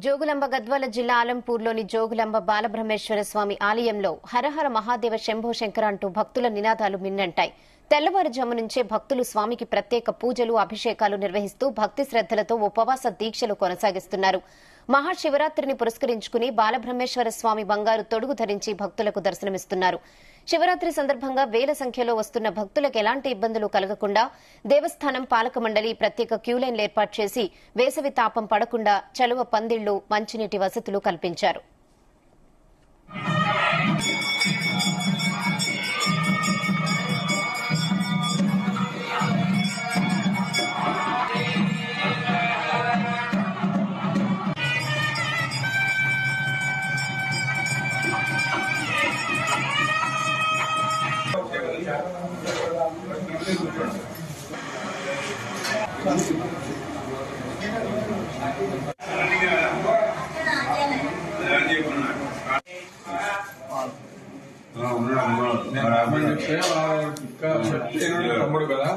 జోగులాంబ గద్వాల జిల్లా ఆలంపూర్లోని జోగులాంబ బాలబ్రహ్మేశ్వర స్వామి ఆలయంలో హరహర మహాదేవ శంభో శంకర అంటూ భక్తుల నినాదాలు మిన్నంటాయి. తెల్లవారుజాము నుంచే భక్తులు స్వామికి ప్రత్యేక పూజలు, అభిషేకాలు నిర్వహిస్తూ భక్తి శ్రద్దలతో ఉపవాస దీక్షలు కొనసాగిస్తున్నారు. మహాశివరాత్రిని పురస్కరించుకుని బాలబ్రహ్మేశ్వర స్వామి బంగారు తొడుగు ధరించి భక్తులకు దర్శనమిస్తున్నారు. శివరాత్రి సందర్భంగా వేల సంఖ్యలో వస్తున్న భక్తులకు ఎలాంటి ఇబ్బందులు కలగకుండా దేవస్థానం పాలక మండలి ప్రత్యేక క్యూలైన్లు ఏర్పాటు చేసి వేసవి తాపం పడకుండా చలువ పందిళ్లు, మంచినీటి వసతులు కల్పించారు. తమ్ముడు కదా